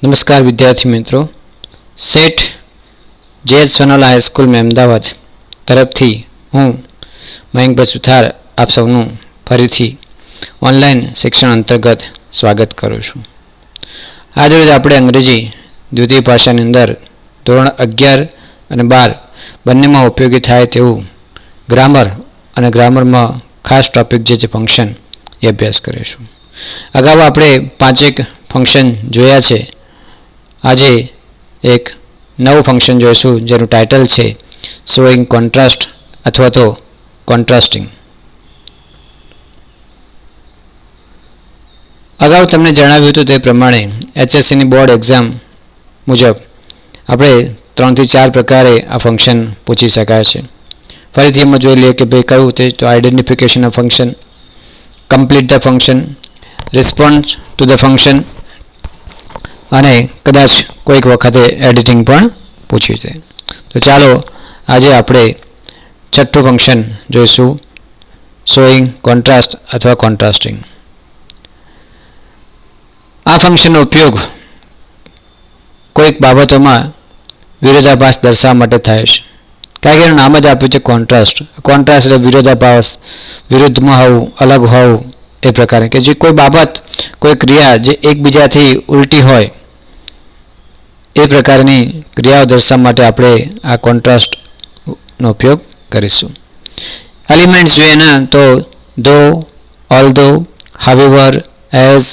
नमस्कार विद्यार्थी मित्रों, सेठ जेएच सोनाला हाईस्कूल में अमदावाद तरफथी हूँ मयंकभाई सुथार आप सौનું ફરીથી ઓનલાઈન શિક્ષણ અંતર્ગત સ્વાગત કરું છું। આજરોજ આપણે અંગ્રેજી દ્વિતીય ભાષાની અંદર ધોરણ 11 અને 12 બંનેમાં ઉપયોગી થાય તેવું ગ્રામર અને ગ્રામરમાં ખાસ ટોપિક જે છે ફંક્શન એ અભ્યાસ કરીશું। અગાઉ આપણે 5 ફંક્શન જોયા છે। આજે એક નવું ફંક્શન જોઈશું જેનું ટાઇટલ છે શોઈંગ કોન્ટ્રાસ્ટ અથવા તો કોન્ટ્રાસ્ટિંગ। અગાઉ તમને જણાવ્યું હતું તે પ્રમાણે એચએસસીની બોર્ડ એક્ઝામ મુજબ આપણે 3 થી 4 પ્રકારે આ ફંક્શન પૂછી શકાય છે। ફરીથી એમાં જોઈ લઈએ કે ભાઈ કયું તે તો identification of function, complete the function, response to the function અને કદાચ કોઈક વખતે એડિટિંગ પણ પૂછ્યું છે। તો ચાલો આજે આપણે છઠ્ઠું ફંક્શન જોઈશું શોઈંગ કોન્ટ્રાસ્ટ અથવા કોન્ટ્રાસ્ટિંગ। આ ફંક્શનનો ઉપયોગ કોઈક બાબતોમાં વિરોધાભાસ દર્શાવવા માટે થાય છે। કારણ કે એનું નામ જ આપ્યું છે કોન્ટ્રાસ્ટ। કોન્ટ્રાસ્ટ એટલે વિરોધાભાસ, વિરુદ્ધમાં હોવું, અલગ હોવું એ પ્રકારે કે જે કોઈ બાબત, કોઈ ક્રિયા જે એકબીજાથી ઉલટી હોય એ પ્રકારની ક્રિયાઓ દર્શાવવા માટે આપણે આ કોન્ટ્રાસ્ટનો ઉપયોગ કરીશું। એલિમેન્ટ્સ જોઈએ ને તો though, although, however, as,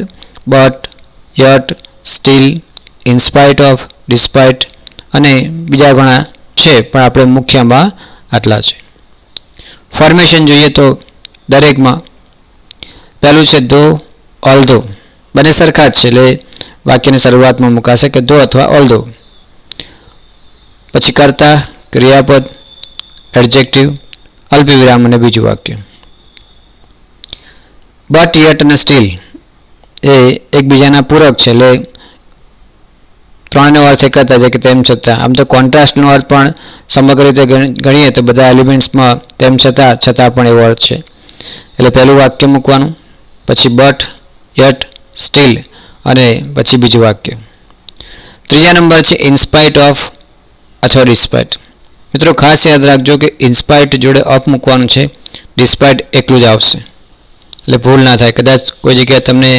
but, yet, still, in spite of, despite અને બીજા ઘણા છે પણ આપણે મુખ્યમાં આટલા છે। ફોર્મેશન જોઈએ તો દરેકમાં પહેલું છે ધો, ઓલ્ધો, બંને સરખા જ છે એટલે વાક્યની શરૂઆતમાં મુકાશે કે ધો અથવા ઓલ્ધો। પછી કર્તા, ક્રિયાપદ, એડજેક્ટિવ, અલ્પવિરામ અને બીજું વાક્ય। બટ, યટ અને સ્ટીલ એ એકબીજાના પૂરક છે એટલે ત્રણનો અર્થ એક જ થાય કે તેમ છતાં। આમ તો કોન્ટ્રાસ્ટનો અર્થ પણ સમગ્ર રીતે ગણીએ તો બધા એલિમેન્ટ્સમાં તેમ છતાં પણ એવો અર્થ છે એટલે પહેલું વાક્ય મૂકવાનું, પછી બટ, યટ, સ્ટીલ અને પછી બીજું વાક્ય। ત્રીજા નંબર છે ઇનસ્પાઇટ ઓફ અથવા ડિસ્પાઇટ। મિત્રો ખાસ યાદ રાખજો કે ઇનસ્પાઇટ જોડે ઓફ મૂકવાનું છે, ડિસ્પાઇટ એકલું જ આવશે એટલે ભૂલ ના થાય। કદાચ કોઈ જગ્યાએ તમને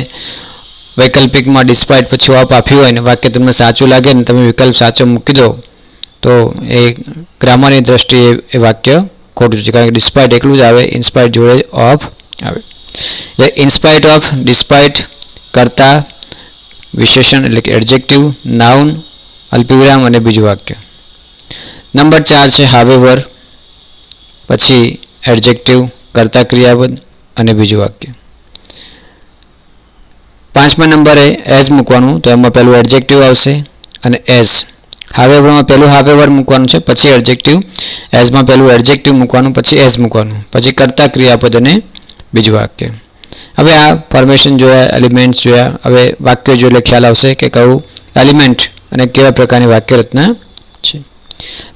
વૈકલ્પિકમાં ડિસ્પાઇટ પછી ઓફ આપ્યું હોય ને વાક્ય તમને સાચું લાગે ને તમે વિકલ્પ સાચો મૂકી દો તો એ ગ્રામરની દ્રષ્ટિએ એ વાક્ય ખોટું છે, કારણ કે ડિસ્પાઇટ એકલું જ આવે, ઇનસ્પાઇટ જોડે ઓફ આવે એટલે ઇનસ્પાઇટ ઓફ, ડિસ્પાઇટ, કર્તા, વિશેષણ એટલે કે એડજેક્ટિવ, નાઉન, અલ્પવિરામ અને બીજું વાક્ય। નંબર 4 છે હાવેવર, પછી એડજેક્ટિવ, કર્તા, ક્રિયાપદ અને બીજું વાક્ય। 5મા નંબરે એઝ મૂકવાનું તો એમાં પહેલું એડજેક્ટિવ આવશે અને એઝ। હાવેવરમાં પહેલું હાવેવર મૂકવાનું છે, પછી એડજેક્ટિવ, એઝમાં પહેલું એડજેક્ટિવ મૂકવાનું, પછી એઝ મૂકવાનું, પછી કર્તા, ક્રિયાપદ અને બીજું વાક્ય। હવે આ ફોર્મેશન જોયા, એલિમેન્ટ્સ જોયા, હવે વાક્યો જોઈ એટલે ખ્યાલ આવશે કે કયું એલિમેન્ટ અને કેવા પ્રકારની વાક્ય રચના છે।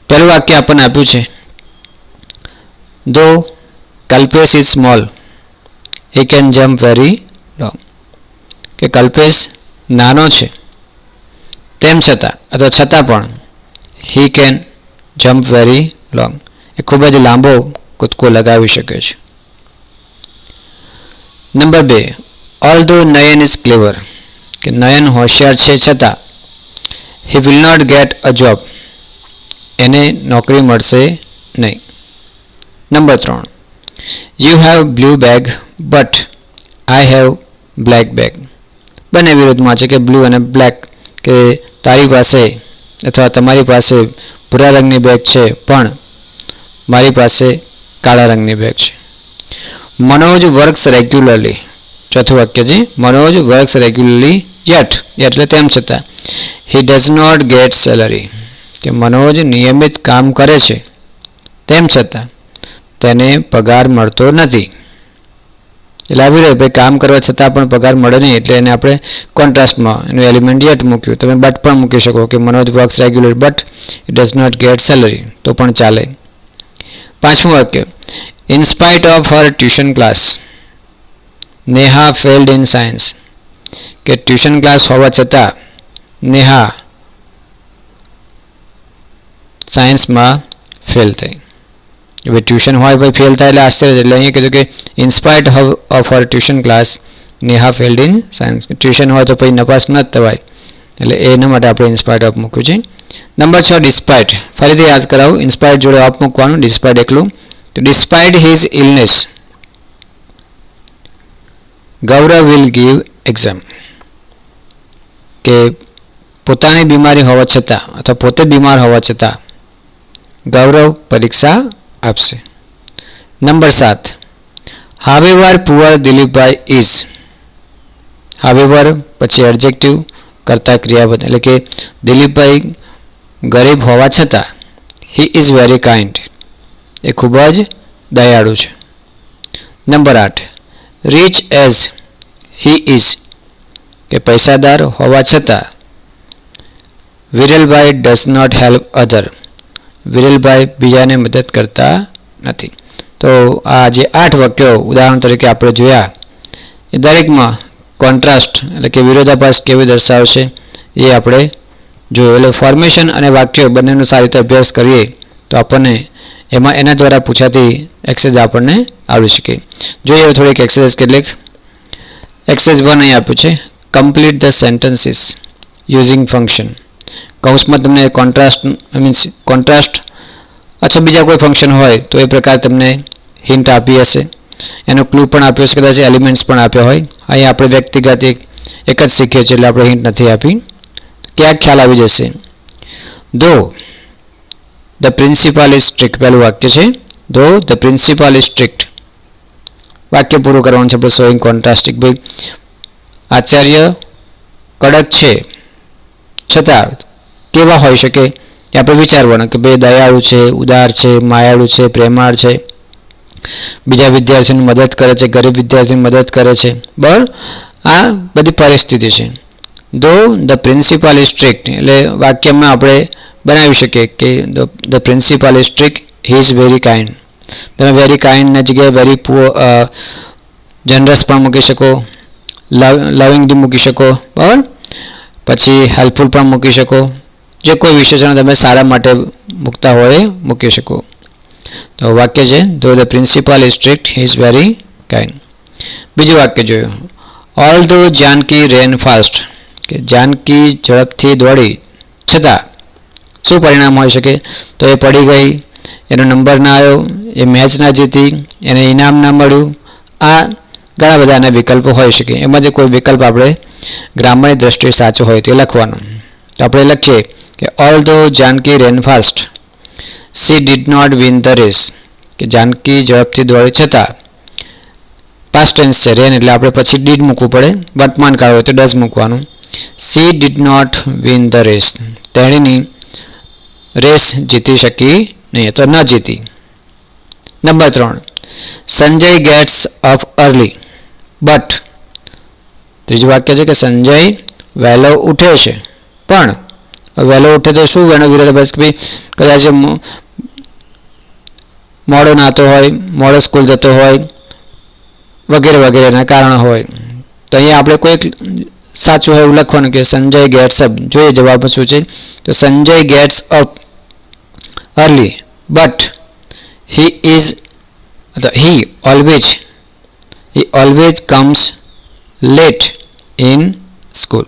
પહેલું વાક્ય આપણને આપ્યું છે though Kalpesh is small he can jump very long, કે કલ્પેશ નાનો છે તેમ છતાં અથવા છતાં પણ he can jump very long એ ખૂબ જ લાંબો કૂદકો લગાવી શકે છે। નંબર 2 ઓલ્ધો નયન ઇઝ ક્લેવર, કે નયન હોશિયાર છે છતાં he will not get a job એને નોકરી મળશે નહીં। Number 3 you have blue bag but I have black bag, બંને વિરોધમાં છે કે બ્લુ અને બ્લેક, કે તારી પાસે અથવા તમારી પાસે ભૂરા રંગની બેગ છે પણ મારી પાસે કાળા રંગની બેગ છે। મનોજ વર્ક્સ રેગ્યુલરલી, ચોથું વાક્ય છે મનોજ વર્ક્સ રેગ્યુલરલી યટ એટલે તેમ છતાં he does not get salary, કે મનોજ નિયમિત કામ કરે છે તેમ છતાં તેને પગાર મળતો નથી। એટલે આવી રહ્યું ભાઈ કામ કરવા છતાં પણ પગાર મળે નહીં એટલે એને આપણે કોન્ટ્રાસ્ટમાં એનું એલિમેન્ટ યટ મૂક્યું। તમે બટ પણ મૂકી શકો કે Manoj works regular but it does not get salary તો પણ ચાલે। 5મું વાક્ય in spite of her tuition class Neha failed in science, કે ટ્યુશન ક્લાસ હોવા છતાં નેહા સાયન્સમાં ફેલ થઈ. હવે ટ્યુશન હોય ભાઈ ફેલ થાય એટલે આશ્ચર્ય. એટલે અહીંયા કીધું કે in spite of her tuition class Neha failed in science. Tuition હોય તો પછી નપાસ ન જ થવાય, એટલે એના માટે આપણે ઇન્સ્પાઇટ ઓફ મૂક્યું છે. Number 6 despite. ફરીથી યાદ કરાવું, ઇન્સ્પાઇટ જોડે ઓફ મૂકવાનું, ડિસ્પાઇટ એકલું. તો despite his illness Gaurav will give exam. કે પોતાની બીમારી હોવા છતાં અથવા પોતે બીમાર હોવા છતાં ગૌરવ પરીક્ષા આપશે. Number 7 however poor Dilipbhai is. However પછી એડજેક્ટિવ કરતા ક્રિયાપદ, એટલે કે દિલીપભાઈ ગરીબ હોવા છતાં હી ઇઝ વેરી કાઇન્ડ. એ ખૂબ જ દયાળુ છે. Number 8 rich as he is. કે પૈસાદાર હોવા છતાં Viralbhai does not help other. Viralbhai બીજાને મદદ કરતા નથી. તો આ જે 8 વાક્યો ઉદાહરણ તરીકે આપણે જોયા એ દરેકમાં કોન્ટ્રાસ્ટ એટલે કે વિરોધાભાસ કેવી દર્શાવશે એ આપણે જોયું. એટલે ફોર્મેશન અને વાક્યો બંનેનો સારી રીતે અભ્યાસ કરીએ તો આપણને એના દ્વારા પૂછાતી એક્સરસાઇઝ આપણને આવડી શકે. જોઈએ થોડીક એક્સરસાઇઝ કેટલીક. એક્સરસાઇઝ 1 અહીં આપ્યું છે, complete the sentences using function. કૌંસમાં તમને કોન્ટ્રાસ્ટ અથવા બીજા કોઈ ફંક્શન હોય તો એ પ્રકાર તમને હિન્ટ આપી હશે. એનો ક્લુ પણ આપ્યો છે, કદાચ એલિમેન્ટ્સ પણ આપ્યા હોય. અહીં આપણે વ્યક્તિગત એક જ શીખીએ છીએ એટલે આપણે હિન્ટ નથી આપી. ક્યાંક ખ્યાલ આવી જશે. ધો ધ પ્રિન્સિપાલ ઇઝ સ્ટ્રિક્ટ. પહેલું વાક્ય છે ધો ધ પ્રિન્સિપાલ ઇઝ સ્ટ્રિક્ટ. વાક્ય પૂરું કરવાનું છે આપણે શોઈંગ કોન્ટ્રાસ્ટિક. ભાઈ આચાર્ય કડક છે છતાં કેવા હોઈ શકે એ આપણે વિચારવાનું કે ભાઈ દયાળુ છે, ઉદાર છે, માયાળુ છે, પ્રેમાળ છે, બીજા વિદ્યાર્થીઓની મદદ કરે છે, ગરીબ વિદ્યાર્થીની મદદ કરે છે. બરાબર, આ બધી પરિસ્થિતિ છે. ધો ધ પ્રિન્સિપાલ ઇઝ સ્ટ્રિક્ટ એટલે વાક્યમાં આપણે બનાવી શકીએ કે the principal is strict he is very kind. તમે વેરી કાઇન્ડના જગ્યાએ વેરી જનરસ પણ મૂકી શકો, લવિંગલી મૂકી શકો. બરાબર, પછી હેલ્પફુલ પણ મૂકી શકો. જે કોઈ વિશેષણ તમે સારા માટે મૂકતા હોય મૂકી શકો. તો વાક્ય છે ધો the principal is strict he is very kind. બીજું વાક્ય જોયું, ઓલ ધો જાનકી રેન ફાસ્ટ. કે જાનકી ઝડપથી દોડી છતાં શું પરિણામ હોઈ શકે? તો એ પડી ગઈ, એનો નંબર ના આવ્યો, એ મેચ ના જીતી, એને ઇનામ ના મળ્યું. આ ઘણા બધા આના વિકલ્પો હોઈ શકે. એમાંથી કોઈ વિકલ્પ આપણે ગ્રામરની દ્રષ્ટિએ સાચો હોય તે લખવાનો. તો આપણે લખીએ કે although Janaki ran fast she did not win the race. કે જાનકી ઝડપથી દોડી છતાં પાસ્ટ ટેન્સ છે રેન એટલે આપણે પછી ડીડ મૂકવું પડે, વર્તમાન કાળ હોય તો ડઝ મૂકવાનું. She did not win the race. તેણીની રેસ જીતી શકી નહીં, તો ન જીતી. Number 3 Sanjay gets up early but. ત્રીજું વાક્ય છે કે સંજય વહેલો ઉઠે છે પણ વહેલો ઉઠે તો શું એનો વિરોધાભાસ કે ભાઈ કદાચ મોડો નાતો હોય, મોડો સ્કૂલ જતો હોય વગેરે વગેરેના કારણ હોય. તો અહીંયા આપણે કોઈક સાચું હોય એવું લખવાનું કે સંજય ગેટ્સ અપ. જોઈએ જવાબ શું છે. તો Sanjay gets up early but he always comes late in school.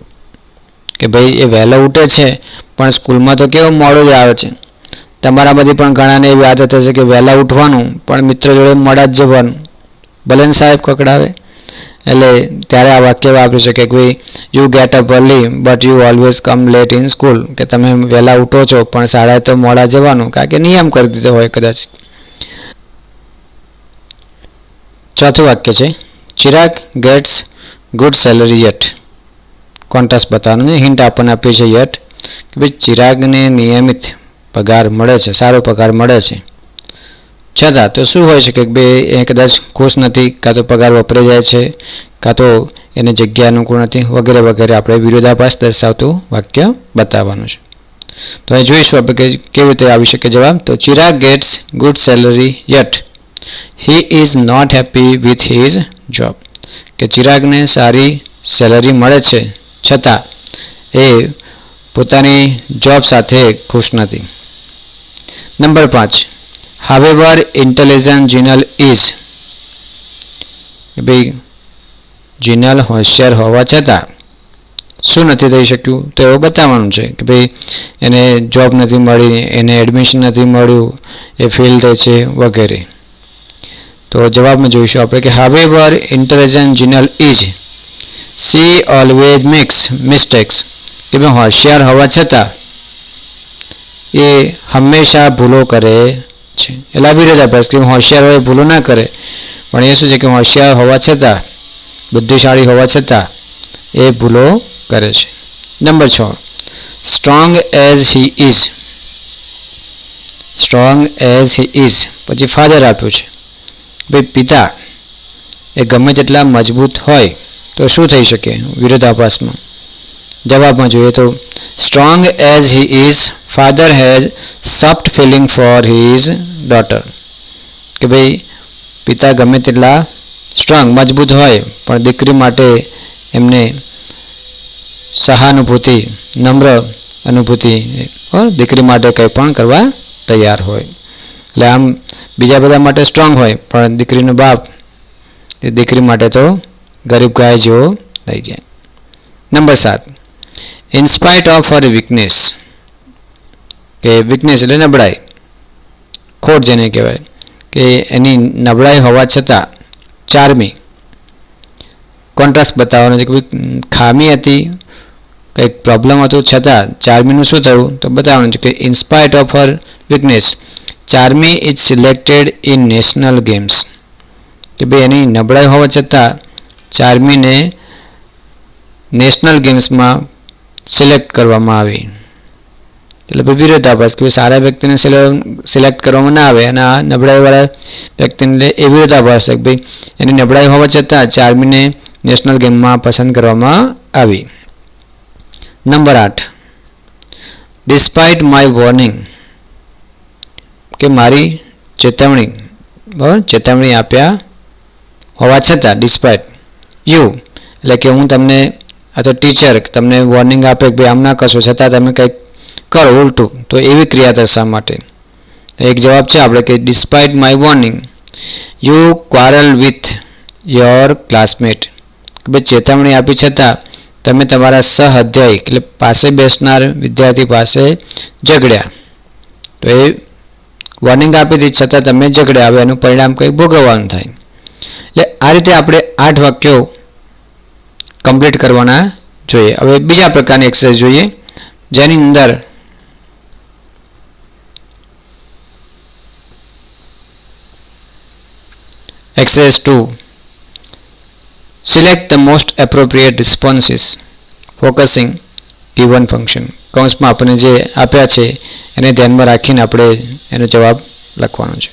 કે ભાઈ એ વહેલો ઉઠે છે પણ સ્કૂલમાં તો કેવો મોડો જ આવે છે. તમારામાંથી પણ ઘણાને એવી આદત હશે કે વહેલા ઉઠવાનું પણ મિત્રો જોડે મોડા જ જવાનું, ભલે ને સાહેબ કકડાવે. એટલે ત્યારે આ વાક્ય વાપરી શકે કે ભાઈ you get up early but you always come late in school. કે તમે વહેલા ઉઠો છો પણ શાળાએ તો મોડા જવાનું, કારણ કે નિયમ કરી દીધો હોય કદાચ. ચોથું વાક્ય છે Chirag gets good salary yet. Contrast બતાવવાનું છે, હિન્ટ આપણને આપી છે યટ કે ભાઈ ચિરાગને નિયમિત પગાર મળે છે, સારો પગાર મળે છે. છતાં તો શું હોય છે કે ભાઈ એ કદાચ ખુશ નથી, કાં તો પગાર વપરાઈ જાય છે, કાં તો એને જગ્યા અનુકૂળ નથી વગેરે વગેરે. આપણે વિરોધાભાસ દર્શાવતું વાક્ય બતાવવાનું છે. તો અહીં જોઈશું આપણે કે કેવી રીતે આવી શકે જવાબ. તો Chirag gets good salary yet he is not happy with his job. કે ચિરાગને સારી સેલરી મળે છે છતાં એ પોતાની જોબ સાથે ખુશ નથી. Number 5, however intelligent Jinal is, ભાઈ જીનલ હોશિયાર હોવા છતાં શું નથી થઈ શક્યું, તો એવું બતાવવાનું છે કે ભાઈ એને જોબ નથી મળી, એને એડમિશન નથી મળ્યું, એ ફેલ થાય છે વગેરે. તો જવાબમાં જોઈશું આપણે કે however intelligent Jinal is, she always makes mistakes, કે ભાઈ હોશિયાર હોવા છતાં એ હંમેશા ભૂલો કરે છે. એટલે વિરોધાભાસ કે હોશિયાર હોય ભૂલો ના કરે, પણ એ શું છે કે હોશિયાર હોવા છતાં, બુદ્ધિશાળી હોવા છતાં એ ભૂલો કરે છે. Number 6, strong as he is, strong as he is, પછી ફાધર આપ્યું છે, ભાઈ પિતા એ ગમે તેટલા મજબૂત હોય તો શું થઈ શકે વિરોધાભાસમાં. જવાબમાં જોઈએ તો strong as he is, father has soft feeling for his daughter, કે ભાઈ પિતા ગમે તેટલા સ્ટ્રોંગ મજબૂત હોય પણ દીકરી માટે એમને સહાનુભૂતિ, નમ્ર અનુભૂતિ, દીકરી માટે કંઈ પણ કરવા તૈયાર હોય. એટલે આમ બીજા બધા માટે સ્ટ્રોંગ હોય પણ દીકરીનો બાપ એ દીકરી માટે તો ગરીબ ગાય જેવો થઈ જાય. Number 7, in spite of her weakness, કે વીકનેસ એટલે નબળાઈ, ખોટ જેને કહેવાય, કે એની નબળાઈ હોવા છતાં ચાર્મી, કોન્ટ્રાસ્ટ બતાવવાનો છે કે ખામી હતી, કંઈક પ્રોબ્લેમ હતું, છતાં ચાર્મીનું શું થયું તો બતાવવાનું છે કે in spite of Har weakness Charmi is selected in national games, કે ભાઈ એની નબળાઈ હોવા છતાં ચાર્મીને નેશનલ ગેમ્સમાં સિલેક્ટ કરવામાં આવી. એટલે ભાઈ વિરોધાભાસ કે સારા વ્યક્તિને સિલેક્ટ કરવામાં ના આવે અને આ નબળાઈવાળા વ્યક્તિને એ વિરોધાભાસ છે કે ભાઈ એની નબળાઈ હોવા છતાં ચાર્મીને નેશનલ ગેમમાં પસંદ કરવામાં આવી. નંબર 8, ડિસ્પાઇટ માય વોર્નિંગ, કે મારી ચેતવણી, બરાબર ચેતવણી આપ્યા હોવા છતાં, ડિસ્પાઇટ યુ એટલે કે હું તમને, આ તો ટીચર તમને વોર્નિંગ આપે કે ભાઈ આમ ના કરશો છતાં તમે કંઈક કરો ઉલટું, તો એવી ક્રિયા દર્શાવવા માટે એક જવાબ છે આપણે કે despite my warning you quarrel with your classmate, કે ભાઈ ચેતવણી આપી છતાં તમે તમારા સહઅધ્યાયી એટલે પાસે બેસનાર વિદ્યાર્થી પાસે ઝઘડ્યા. તો એ વોર્નિંગ આપી હતી છતાં તમે ઝઘડ્યા, હવે એનું પરિણામ કંઈ ભોગવવાનું થાય. એટલે આ રીતે આપણે 8 વાક્યો કમ્પ્લીટ કરવાના જોઈએ. હવે બીજા પ્રકારની એક્સરસાઇઝ જોઈએ જેની અંદર exercise 2, select the most appropriate responses focusing given function. કૌંસમાં આપણે જે આપ્યા છે એને ધ્યાનમાં રાખીને આપણે એનો જવાબ લખવાનો છે.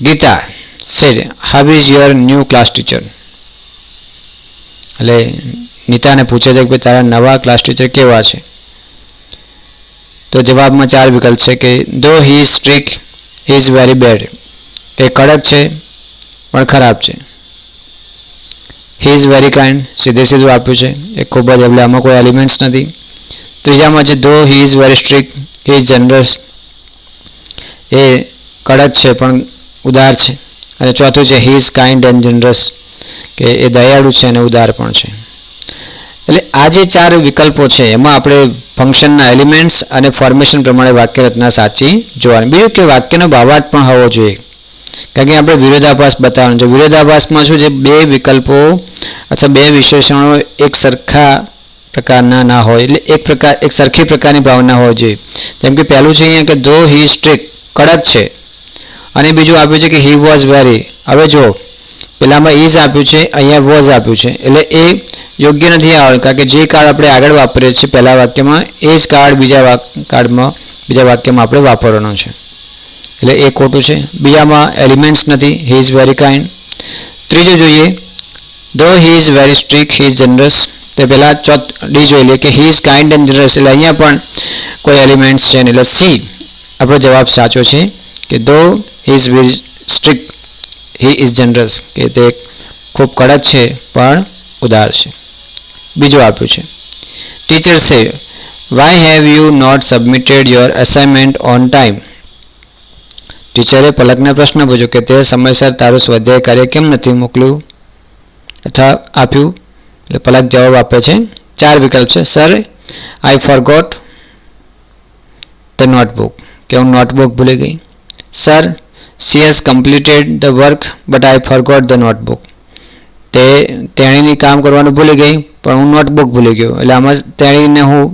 Gita said, how is your new class teacher? એટલે નીતાને પૂછે છે કે તારા નવા ક્લાસ ટીચર કેવા છે. તો જવાબમાં 4 વિકલ્પ છે કે though he is strict, he is very bad, એ કડક છે પણ ખરાબ છે. he is very kind, સીધે સીધું આપ્યું છે, એ ખૂબ જ, એટલે આમાં કોઈ એલિમેન્ટ્સ નથી. ત્રીજામાં છે though he is very strict, he is generous, એ કડક છે પણ ઉદાર છે. અને ચોથું છે he is kind and generous, કે એ દયાળુ છે અને ઉદાર પણ છે. એટલે આ જે 4 વિકલ્પો છે એમાં આપણે ફંક્શનના એલિમેન્ટ્સ અને ફોર્મેશન પ્રમાણે વાક્ય રચના સાચી જોવાની. બીજું કે વાક્યનો ભાવાર્થ પણ હોવો જોઈએ, કારણ કે આપણે વિરોધાભાસ બતાવવાનું છે. વિરોધાભાસમાં શું છે, 2 વિકલ્પો અથવા 2 વિશેષણો એક સરખા પ્રકારના ના હોય, એટલે એક સરખી પ્રકારની ભાવના હોવી જોઈએ. જેમ કે પહેલું છે અહીંયા કે though he is strict, કડક છે, અને બીજું આપ્યું છે કે he was very. હવે જો પેલામાં is આપ્યું છે, અહીંયા was આપ્યું છે, એટલે એ યોગ્ય નથી આવે, કારણ કે જે કાર્ડ આપણે આગળ વાપરીએ છીએ પહેલા વાક્યમાં એ જ કાર્ડ બીજા વાક્યમાં આપણે વાપરવાનો છે, એટલે એ ખોટું છે. બીજામાં એલિમેન્ટ્સ નથી, he is very kind. ત્રીજું જોઈએ though he is very strict, he is generous, તે પહેલાં ડી જોઈ લઈએ કે he is kind and generous, એટલે અહીંયા પણ કોઈ એલિમેન્ટ્સ છે ને, એટલે સી આપણો જવાબ સાચો છે કે though he is very strict, he is generous, કે તે ખૂબ કડક છે પણ ઉદાર છે. બીજું આપ્યું છે teacher say why have you not submitted your assignment on time? ટીચરે પલકને પ્રશ્ન પૂછ્યો કે તે સમયસર તારું સ્વાધ્યાય કાર્ય કેમ નથી મોકલ્યું અથવા આપ્યું? એટલે પલક જવાબ આપે છે. 4 વિકલ્પ છે. Sir, I forgot the notebook, કે હું નોટબુક ભૂલી ગઈ. Sir, she has completed the work but I forgot the notebook, તેણીની કામ કરવાનું ભૂલી ગઈ પણ હું નોટબુક ભૂલી ગયો. એટલે આમાં તેણીને હું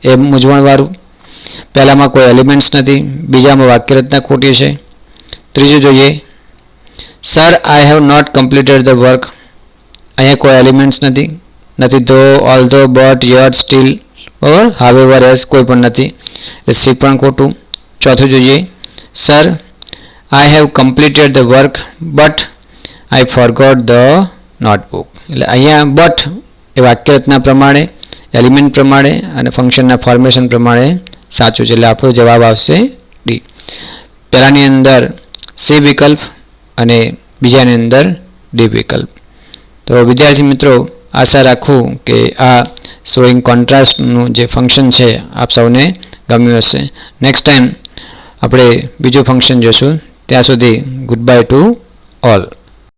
એ મૂંઝવણવાળું. પહેલામાં કોઈ એલિમેન્ટ્સ નથી, બીજામાં વાક્યરચના ખોટી છે. ત્રીજું જોઈએ. Sir, I have not completed the work, અહીંયા કોઈ એલિમેન્ટ્સ નથી, though, although, but, yet, still, બરાબર. હાવેવર, એસ કોઈ પણ નથી, એટલે સી પણ ખોટું. ચોથું જોઈએ. Sir, I have completed the work but I forgot the notebook, એટલે અહીંયા બટ એ વાક્યરચના પ્રમાણે, એલિમેન્ટ પ્રમાણે અને ફંક્શનના ફોર્મેશન પ્રમાણે સાચું છે. એટલે આપણો જવાબ આવશે ડી. પહેલાની અંદર સી વિકલ્પ અને બીજાની અંદર ડી વિકલ્પ. તો વિદ્યાર્થી મિત્રો, આશા રાખું કે આ શોઈંગ કોન્ટ્રાસ્ટનું જે ફંક્શન છે આપ સૌને ગમ્યું હશે. નેક્સ્ટ ટાઈમ આપણે બીજું ફંક્શન જોઈશું. ત્યાં સુધી ગુડ બાય ટુ ઓલ.